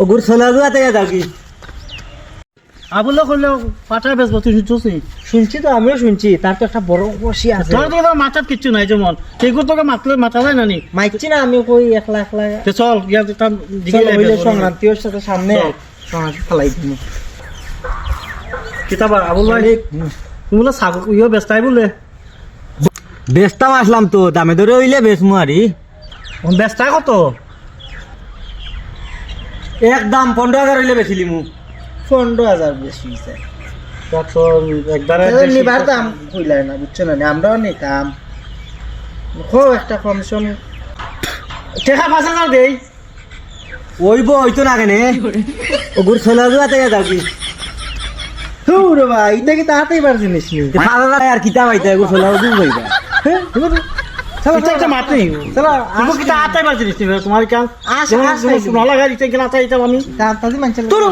ওগুর ছোলা দুয়াতে যাও কি আবুলো করলেও পাটা বেশ তুই শুনছিস শুনছি তো আমিও শুনছি তার তো একটা বড় বসি আছে তোর তো মাথার কিচ্ছু নাই যেমন সেগুলো তোকে মাতলে মাথা যায় না নি মাইছি না আমি কই একলা একলা তো চল গিয়া দিকে চলো হইলে সংক্রান্তির সাথে সামনে সংক্রান্তি ফেলাই দিন কিতাবা আবুল ভাই তুমি বলে ছাগল ইয়ে বেস্তাই বলে বেচতাম আসলাম তো দামে ধরে হইলে বেচমু আরি বেস্তাই কত একদম 15,000 হইলে বেচিলি মু 15,000 বেশি হয়েছে তো একবারে নিবার দাম কইলাই না বুঝছো না আমরাও নিতাম খো একটা কম সম টেকা 5,000 দেই ওইব হইতো না কেনে ওগুর ছোলা দুয়াতে যাও কি রে ভাই এটা কি তাড়াতাড়ি বার জিনিস নি 5,000 আর কিতা পাইতা ওগুর ছোলা দুই পাইতা এটা একটা মাত নেই চলো তুমি কি আতাই বাজিস নি তোমার কাম আস নলা গাড়ি থেকে না চাইতাম আমি তাড়াতাড়ি মানছে তোর